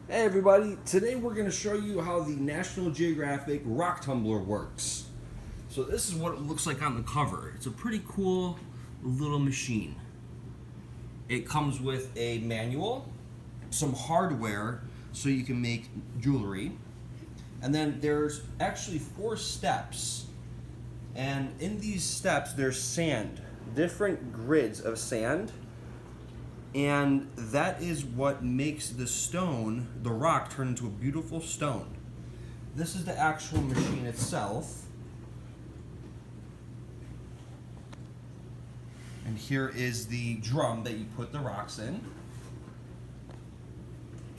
Hey everybody, today we're going to show you how the National Geographic rock tumbler works. So this is what it looks like on the cover. It's a pretty cool little machine. It comes with a manual, some hardware so you can make jewelry, and then there's actually 4 steps, and in these steps there's sand, different grids of sand. And that is what makes the stone, the rock, turn into a beautiful stone. This is the actual machine itself. And here is the drum that you put the rocks in.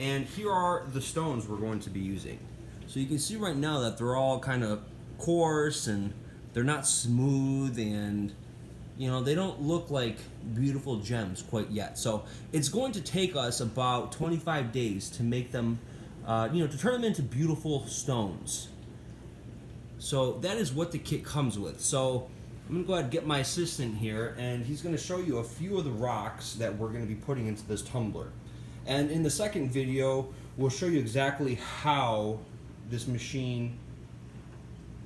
And here are the stones we're going to be using. So you can see right now that they're all kind of coarse and they're not smooth, and you know, they don't look like beautiful gems quite yet. So it's going to take us about 25 days to make them, to turn them into beautiful stones. So that is what the kit comes with. So I'm gonna go ahead and get my assistant here, and he's gonna show you a few of the rocks that we're gonna be putting into this tumbler. And in the second video, we'll show you exactly how this machine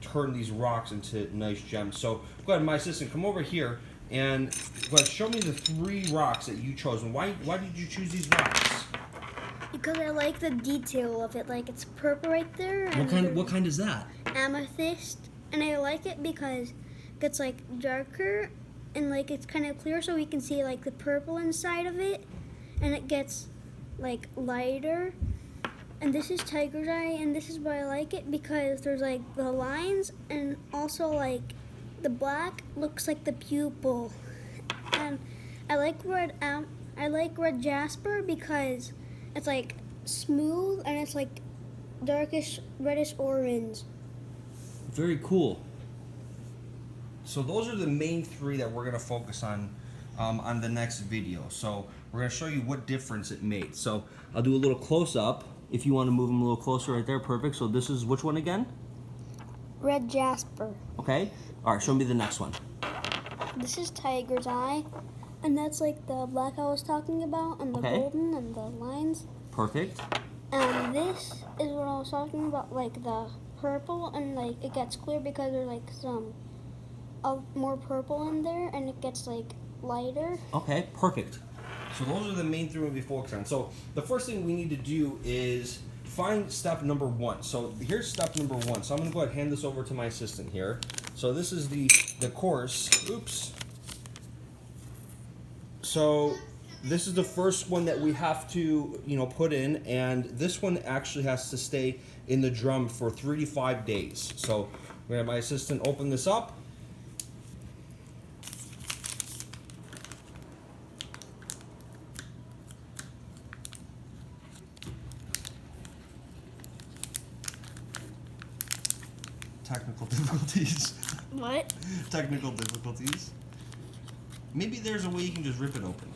turn these rocks into nice gems. So go ahead, my assistant, come over here and go ahead, show me the 3 rocks that you chose. And why did you choose these rocks? Because I like the detail of it. Like, it's purple right there. And What kind is that? amethyst. And I like it because it's like darker and like it's kind of clear, so we can see like the purple inside of it. And it gets like lighter. And this is tiger's eye, and this is why I like it, because there's like the lines, and also like the black looks like the pupil. And I like red jasper because it's like smooth and it's like darkish reddish orange. Very cool. So those are the main 3 that we're gonna focus on the next video. So we're gonna show you what difference it made. So I'll do a little close up. If you want to move them a little closer right there, perfect. So this is which one again? Red jasper. Okay. All right, show me the next one. This is tiger's eye, and that's like the black I was talking about, and the golden and the lines. Perfect. And this is what I was talking about, like the purple, and like it gets clear because there's like some more purple in there, and it gets like lighter. Okay, perfect. So those are the main 3 we'll be focused on. So the first thing we need to do is find step number 1. So here's step number 1. So I'm going to go ahead and hand this over to my assistant here. So this is the course. Oops. So this is the first one that we have to, put in, and this one actually has to stay in the drum for 3 to 5 days. So I'm going to have my assistant open this up. Technical difficulties. What? Technical difficulties. Maybe there's a way you can just rip it open.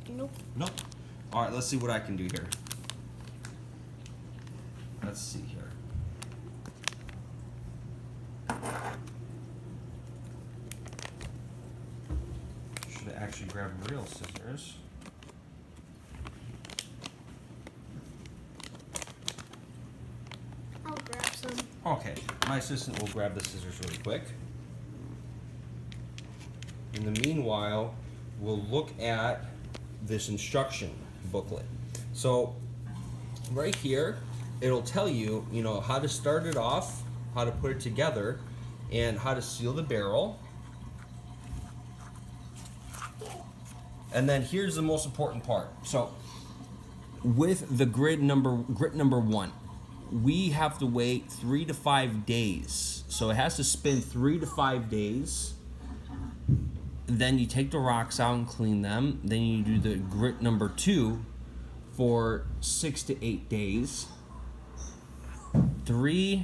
Nope. Nope. All right, let's see what I can do here. Let's see here. Should have actually grabbed real scissors. I'll grab some. Okay, my assistant will grab the scissors really quick. In the meanwhile, we'll look at this instruction booklet. So right here, it'll tell you, how to start it off, how to put it together, and how to seal the barrel. And then here's the most important part. So with the grit number 1, we have to wait 3 to 5 days. So it has to spin 3 to 5 days. Then you take the rocks out and clean them. Then you do the grit number 2 for 6 to 8 days. 3,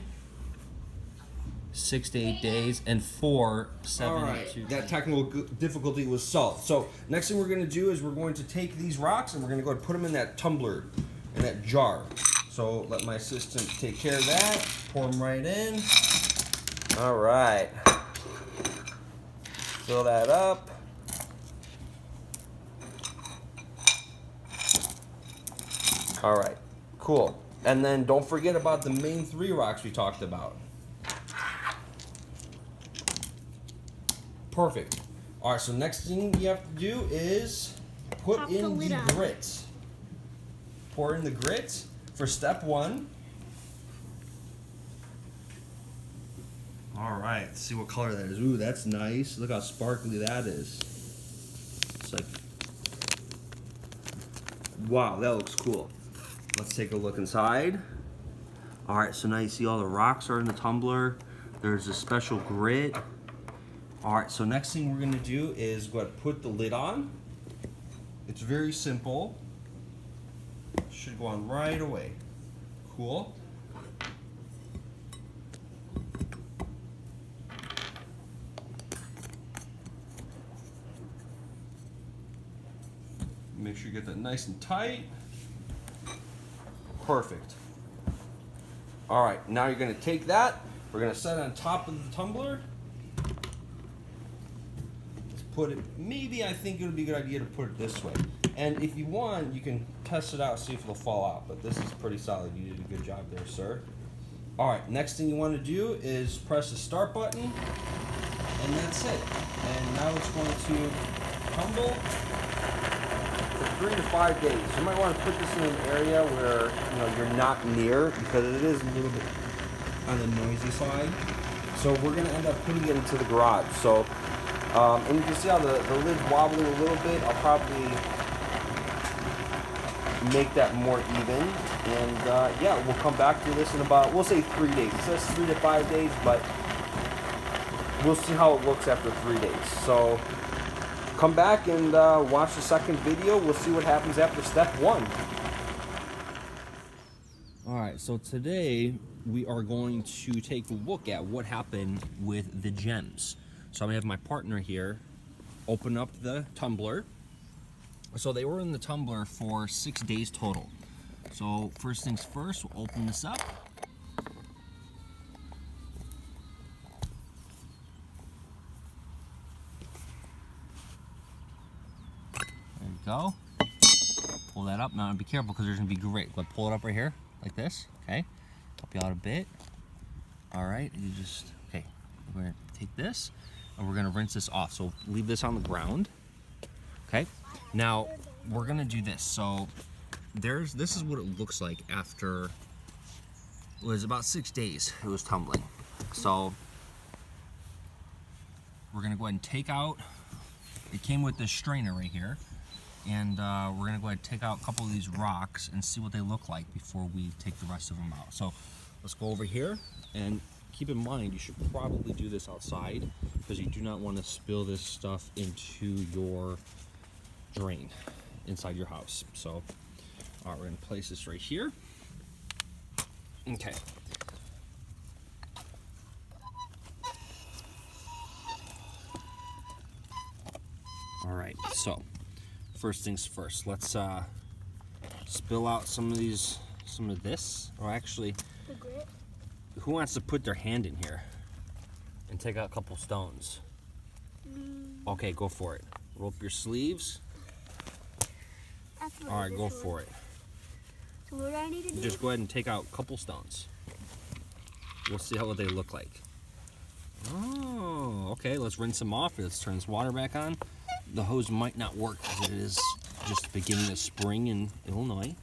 6 to 8 days, and 4, 7 All to right, 2 that days. technical difficulty was solved. So next thing we're going to do is we're going to take these rocks and we're going to go and put them in that tumbler, in that jar. So let my assistant take care of that. Pour them right in. All right. Fill that up. All right, cool. And then don't forget about the main 3 rocks we talked about. Perfect. All right, so next thing you have to do is put Pop the in lid the on. grit. Pour in the grit for step 1. All right, let's see what color that is. Ooh, that's nice. Look how sparkly that is. It's like, wow, that looks cool. Let's take a look inside. All right, so now you see all the rocks are in the tumbler. There's a special grit. All right, so next thing we're gonna do is go ahead and put the lid on. It's very simple. Should go on right away. Cool. Make sure you get that nice and tight. Perfect. All right, now you're gonna take that. We're gonna set it on top of the tumbler. Let's put it, maybe I think it would be a good idea to put it this way. And if you want, you can test it out, see if it'll fall out. But this is pretty solid. You did a good job there, sir. All right, next thing you want to do is press the start button, and that's it. And now it's going to tumble for 3 to 5 days. You might want to put this in an area where you're not near, because it is a little bit on the noisy side. So we're going to end up putting it into the garage. So, and you can see how the lid's wobbling a little bit. I'll probably make that more even, and yeah, we'll come back to this in about, we'll say 3 days. It says 3 to 5 days, but we'll see how it looks after 3 days. So come back and watch the second video. We'll see what happens after step 1. All right, so today we are going to take a look at what happened with the gems. So I'm gonna have my partner here open up the tumbler. So they were in the tumbler for 6 days total. So first things first, we'll open this up. There you go. Pull that up. Now be careful because there's gonna be grit. Go pull it up right here, like this. Okay. Help you out a bit. All right. You just okay. We're gonna take this and we're gonna rinse this off. So leave this on the ground. Okay. Now we're gonna do this. So this is what it looks like after, it was about 6 days it was tumbling. So we're gonna go ahead and take out, it came with this strainer right here, and we're gonna go ahead and take out a couple of these rocks and see what they look like before we take the rest of them out. So let's go over here, and keep in mind you should probably do this outside because you do not want to spill this stuff into your drain inside your house. So all right, we're gonna place this right here. Okay. All right, so first things first, let's spill out some of this, or actually, The grit. who wants to put their hand in here and take out a couple stones? Okay, go for it. Roll up your sleeves. All right, go for it. So what do I need to do? Just go ahead and take out a couple stones. We'll see how they look like. Oh, okay, let's rinse them off. Let's turn this water back on. The hose might not work because it is just beginning of spring in Illinois.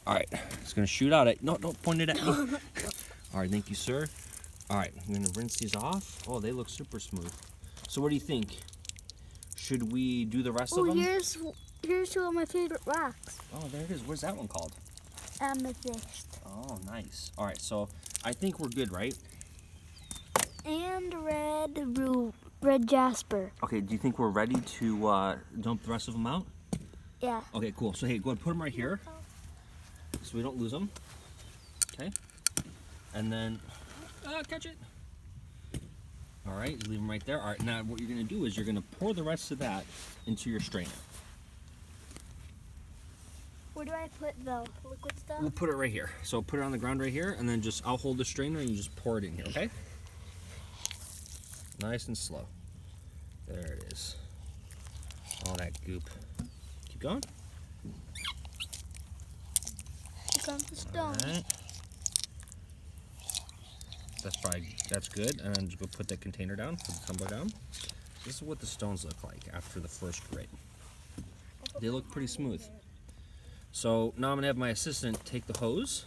All right, it's gonna shoot out at, no, don't point it at me. All right, thank you, sir. All right, I'm gonna rinse these off. Oh, they look super smooth. So what do you think? Should we do the rest of them? Here's 2 of my favorite rocks. Oh, there it is. What's that one called? Amethyst. Oh, nice. All right, so I think we're good, right? And red jasper. Okay, do you think we're ready to dump the rest of them out? Yeah. Okay, cool. So hey, go ahead and put them right here so we don't lose them. Okay. And then, catch it. All right, leave them right there. All right, now what you're gonna do is you're gonna pour the rest of that into your strainer. Where do I put the liquid stuff? We'll put it right here. So put it on the ground right here, and then just, I'll hold the strainer and you just pour it in here, okay? Nice and slow. There it is. All that goop. Keep going. comes the stone. Alright. That's good. And I'm just gonna put that container down, put the tumbler down. This is what the stones look like after the first grit. They look pretty smooth. So now I'm gonna have my assistant take the hose,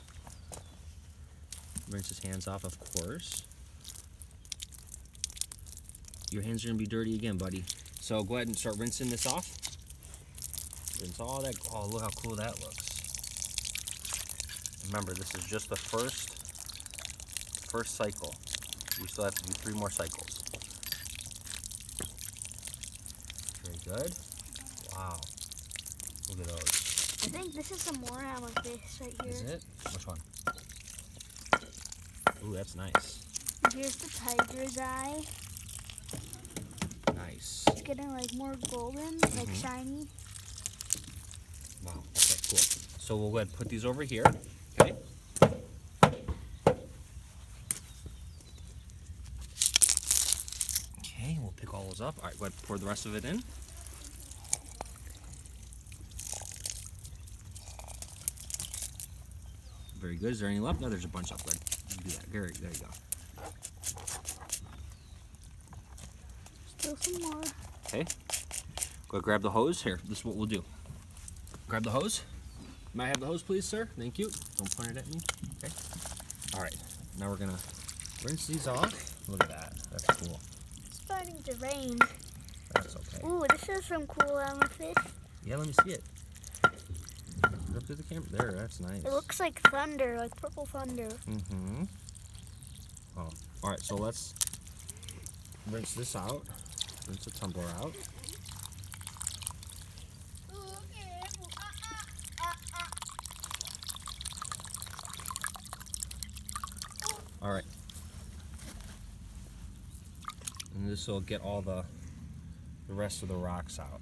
rinse his hands off, of course. Your hands are gonna be dirty again, buddy. So go ahead and start rinsing this off. Rinse all that. Oh, look how cool that looks. Remember, this is just the first cycle. We still have to do 3 more cycles. Very good. Wow. Look at those. I think this is some more amethyst right here. Is it? Which one? Ooh, that's nice. Here's the tiger's eye. Nice. It's getting like more golden, like shiny. Wow. Okay, cool. So we'll go ahead and put these over here. Okay. Okay, we'll pick all those up. All right, go ahead and pour the rest of it in. Very good. Is there any left? No, there's a bunch left. Go ahead. You do that. There you go. Still some more. Okay. Go grab the hose. Here, this is what we'll do. Grab the hose. May I have the hose, please, sir? Thank you. Don't point it at me. Okay. All right. Now we're gonna rinse these off. Look at that. That's cool. It's starting to rain. That's okay. Ooh, this is some cool amethyst. Yeah, let me see it. Look up to the camera. There, that's nice. It looks like thunder, like purple thunder. Mm-hmm. Oh. All right, so let's rinse this out. Rinse the tumbler out. All right. And this will get all the rest of the rocks out.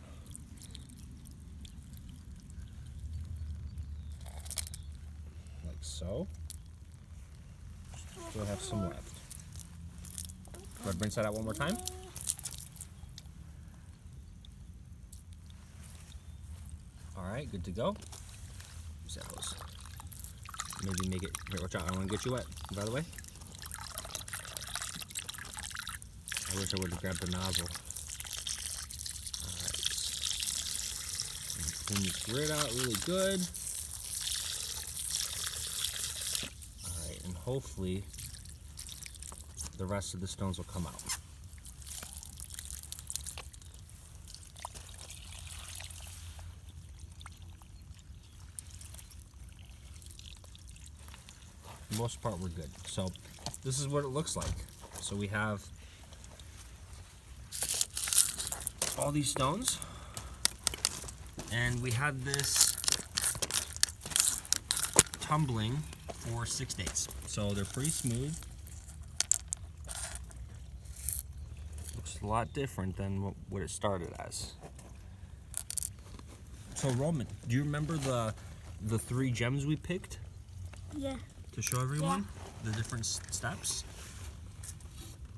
Like so. Still have some left. Go ahead, rinse that out one more time. All right, good to go. Use that hose. Maybe make it. Here, watch out! I don't want to get you wet. By the way, I wish I would have grabbed the nozzle. All right, clean this grit out really good. All right, and hopefully the rest of the stones will come out. For the most part, we're good. So this is what it looks like. So we have all these stones, and we had this tumbling for 6 days. So they're pretty smooth. Looks a lot different than what it started as. So Roman, do you remember the 3 gems we picked? Yeah. To show everyone the different steps?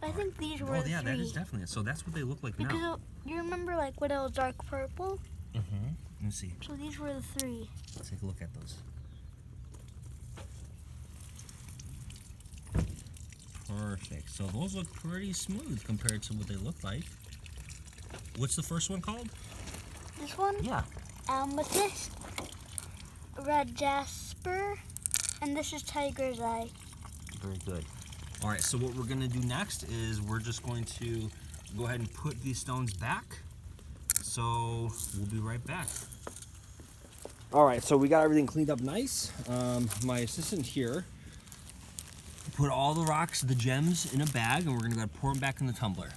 I think these were Oh yeah, three. that is definitely it. So that's what they look like Because now. you remember like what it was dark purple? Mm-hmm. Let me see. So these were the 3. Let's take a look at those. Perfect. So those look pretty smooth compared to what they look like. What's the first one called? This one? Yeah. Amethyst, red jasper, and this is tiger's eye. Very good. All right, so what we're gonna do next is we're just going to go ahead and put these stones back. So we'll be right back. All right, so we got everything cleaned up nice. My assistant here put all the rocks, the gems, in a bag, and we're gonna go pour them back in the tumbler.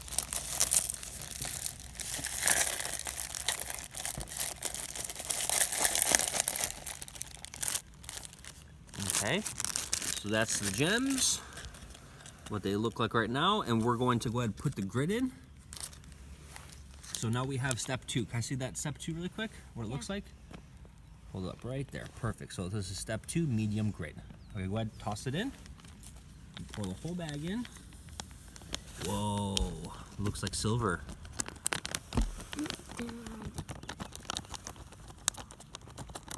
Okay, so that's the gems, what they look like right now, and we're going to go ahead and put the grit in. So now we have step 2. Can I see that step 2 really quick? What it looks like? Hold it up right there. Perfect. So this is step 2, medium grit. Okay, go ahead, toss it in. Pour the whole bag in. Whoa, looks like silver.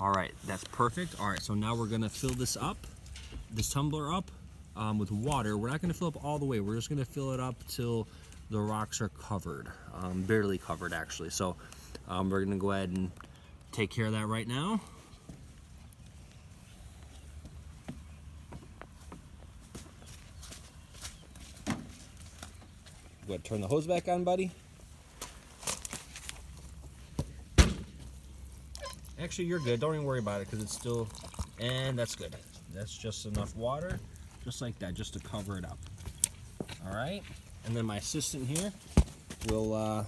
All right, that's perfect. All right, so now we're gonna fill this tumbler up with water. We're not gonna fill up all the way. We're just gonna fill it up till the rocks are covered, barely covered actually. So we're gonna go ahead and take care of that right now. Go ahead, turn the hose back on, buddy. Actually, you're good. Don't even worry about it because it's still, and that's good. That's just enough water, just like that, just to cover it up. All right, and then my assistant here will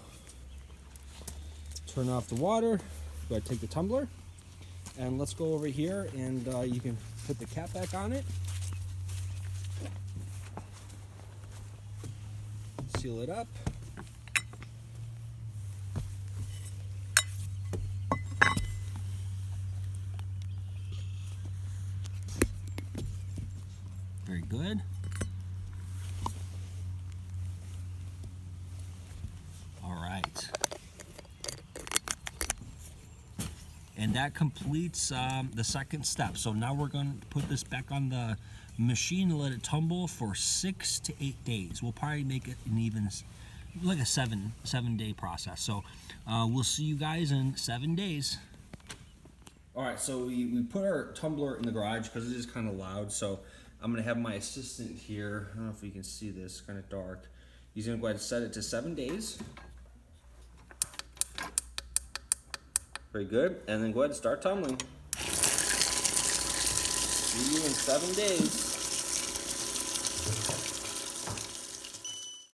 turn off the water. Go ahead, take the tumbler, and let's go over here, and you can put the cap back on it. Seal it up. Very good. All right. And that completes the second step. So now we're going to put this back on the machine and let it tumble for 6 to 8 days. We'll probably make it an even, like a seven day process. So we'll see you guys in 7 days. All right, so we put our tumbler in the garage because it is kind of loud. So I'm gonna have my assistant here. I don't know if you can see this, kind of dark. He's gonna go ahead and set it to 7 days. Very good, and then go ahead and start tumbling. See you in 7 days.